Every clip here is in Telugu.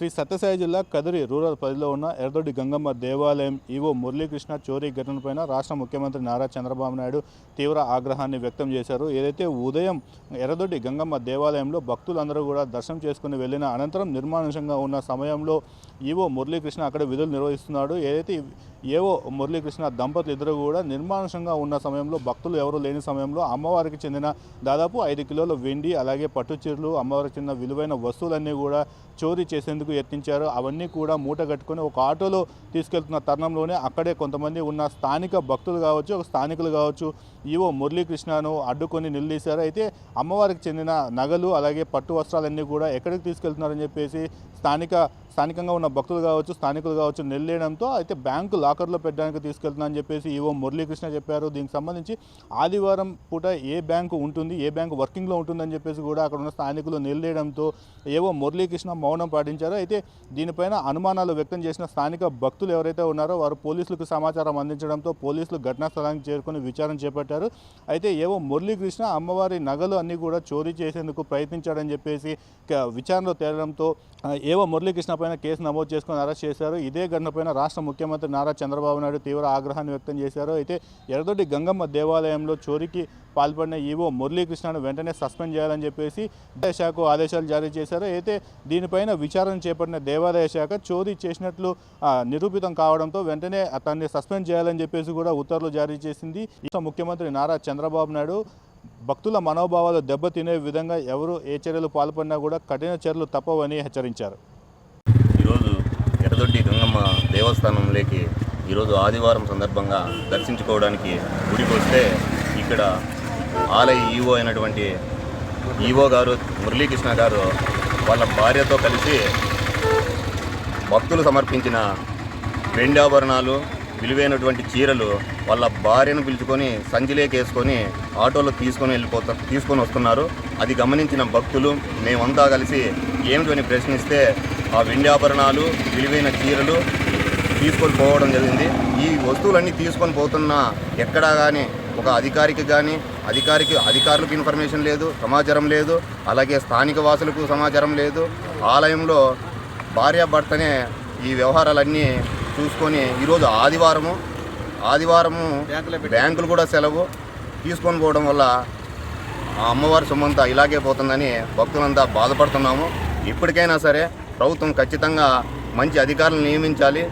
శ్రీ సత్యసాయి జిల్లా కదిరి రూరల్ పరిధిలో ఉన్న ఎర్రదొడ్డి గంగమ్మ దేవాలయం ఈవో మురళీకృష్ణ చోరీ ఘటనపైన రాష్ట్ర ముఖ్యమంత్రి నారా చంద్రబాబు నాయుడు తీవ్ర ఆగ్రహాన్ని వ్యక్తం చేశారు. ఏదైతే ఉదయం ఎర్రదొడ్డి గంగమ్మ దేవాలయంలో భక్తులందరూ కూడా దర్శనం చేసుకుని వెళ్ళిన అనంతరం నిర్మానుషంగా ఉన్న సమయంలో ఈవో మురళీకృష్ణ అక్కడ విధులు నిర్వహిస్తున్నాడు. ఏదైతే ఏవో మురళీకృష్ణ దంపతులు ఇద్దరు కూడా నిర్మానుషంగా ఉన్న సమయంలో భక్తులు ఎవరు లేని సమయంలో అమ్మవారికి చెందిన దాదాపు 5 కిలోల వెండి అలాగే పట్టు చీరలు అమ్మవారికి చెందిన విలువైన వస్తువులన్నీ కూడా చోరీ చేసేందుకు యత్నించారు. అవన్నీ కూడా మూట కట్టుకొని ఒక ఆటోలో తీసుకెళ్తున్న తరుణంలోనే అక్కడే కొంతమంది ఉన్న స్థానిక భక్తులు కావచ్చు స్థానికులు కావచ్చు ఈవో మురళీకృష్ణను అడ్డుకొని నిలదీశారు. అయితే అమ్మవారికి చెందిన నగలు అలాగే పట్టు వస్త్రాలన్నీ కూడా ఎక్కడికి తీసుకెళ్తున్నారని చెప్పేసి స్థానికంగా ఉన్న భక్తులు కావచ్చు స్థానికులు కావచ్చు నిలదీయడంతో అయితే బ్యాంకు లాకర్లో పెట్టడానికి తీసుకెళ్తున్నారని చెప్పేసి ఈవో మురళీకృష్ణ చెప్పారు. దీనికి సంబంధించి ఆదివారం పూట ఏ బ్యాంకు ఉంటుంది, ఏ బ్యాంకు వర్కింగ్లో ఉంటుందని చెప్పేసి కూడా అక్కడ ఉన్న స్థానికులు నిలదీయడంతో ఏవో మురళీకృష్ణ మౌనం పాటించారు. అయితే దీనిపైన అనుమానాలు వ్యక్తం చేసిన స్థానిక భక్తులు ఎవరైతే ఉన్నారో వారు పోలీసులకు సమాచారం అందించడంతో పోలీసులు ఘటనా స్థలానికి చేరుకుని విచారణ చేపట్టారు. అయితే ఏవో మురళీకృష్ణ అమ్మవారి నగలు అన్నీ కూడా చోరీ చేసేందుకు ప్రయత్నించాడని చెప్పేసి విచారణలో తేలడంతో ఏవో మురళీకృష్ణ పైన కేసు నమోదు చేసుకుని అరెస్ట్ చేశారు. ఇదే ఘటనపైన రాష్ట్ర ముఖ్యమంత్రి నారా చంద్రబాబు నాయుడు తీవ్ర ఆగ్రహాన్ని వ్యక్తం చేశారు. అయితే ఎర్రదొడ్డి గంగమ్మ దేవాలయంలో చోరీకి పాల్పడిన ఈవో మురళీకృష్ణను వెంటనే సస్పెండ్ చేయాలని చెప్పేసి దేవాదాయ శాఖ ఆదేశాలు జారీ చేశారు. అయితే దీనిపైన విచారణ చేపట్టిన దేవాదాయ శాఖ చోరీ చేసినట్లు నిరూపితం కావడంతో వెంటనే అతన్ని సస్పెండ్ చేయాలని చెప్పేసి కూడా ఉత్తర్వులు జారీ చేసింది. ముఖ్యమంత్రి నారా చంద్రబాబు నాయుడు భక్తుల మనోభావాలు దెబ్బతినే విధంగా ఎవరు ఏ చర్యలు పాల్పడినా కూడా కఠిన చర్యలు తప్పవని హెచ్చరించారు. ఈరోజు ఎర్రదొడ్డి గంగమ్మ దేవస్థానంలోకి ఈరోజు ఆదివారం సందర్భంగా దర్శించుకోవడానికి గుడికి వస్తే ఇక్కడ ఆలయ ఈవో అయినటువంటి ఈవో గారు మురళీకృష్ణ గారు వాళ్ళ భార్యతో కలిసి భక్తులు సమర్పించిన వెండి ఆభరణాలు విలువైనటువంటి చీరలు వాళ్ళ భార్యను పిలుచుకొని సంచిలోకి వేసుకొని ఆటోలో తీసుకొని వస్తున్నారు. అది గమనించిన భక్తులు మేమంతా కలిసి ఏమిటని ప్రశ్నిస్తే ఆ వెండి ఆభరణాలు విలువైన చీరలు తీసుకొని పోవడం జరిగింది. ఈ వస్తువులన్నీ తీసుకొని పోతున్న ఎక్కడా కానీ ఒక అధికారులకు ఇన్ఫర్మేషన్ లేదు, సమాచారం లేదు. అలాగే స్థానిక వాసులకు సమాచారం లేదు. ఆలయంలో భార్యాభర్తనే ఈ వ్యవహారాలన్నీ చూసుకొని ఈరోజు ఆదివారము బ్యాంకులు కూడా సెలవు తీసుకొని పోవడం వల్ల ఆ అమ్మవారి సొమ్మంతా ఇలాగే పోతుందని భక్తులంతా బాధపడుతున్నాము. ఇప్పటికైనా సరే ప్రభుత్వం ఖచ్చితంగా మంచి అధికారులను నియమించాలి,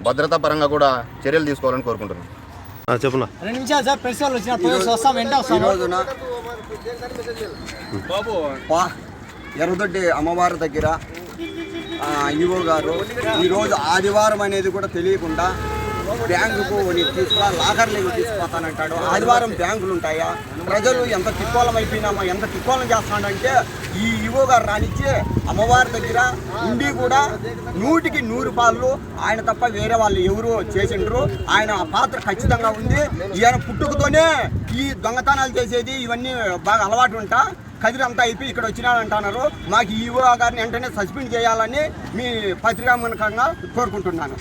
భద్రతా పరంగా కూడా చర్యలు తీసుకోవాలని కోరుకుంటున్నాం. చెప్పున్నా ఎర్రదొడ్డి అమ్మవారి దగ్గర ఈవో గారు ఈరోజు ఆదివారం అనేది కూడా తెలియకుండా బ్యాంకుకు లాకర్లు తీసుకుపోతానంటాడు. ఆదివారం బ్యాంకులు ఉంటాయా? ప్రజలు ఎంత తిక్కోలం అయిపోయినామో, ఎంత తిక్కోలం చేస్తున్నాడంటే ఈ ఈవో గారు రానిచ్చి అమ్మవారి దగ్గర ఉండి కూడా 100కి 100 పాళ్ళు ఆయన తప్ప వేరే వాళ్ళు ఎవరు చేసిండ్రు. ఆయన పాత్ర ఖచ్చితంగా ఉంది. ఈయన పుట్టుకతోనే ఈ దొంగతనాలు చేసేది ఇవన్నీ బాగా అలవాటు ఉంటా కదిరి అంతా అయిపోయి ఇక్కడ వచ్చినాడంటున్నారు. మాకు ఈవో గారిని వెంటనే సస్పెండ్ చేయాలని మీ పత్రికాముఖంగా కోరుకుంటున్నాను.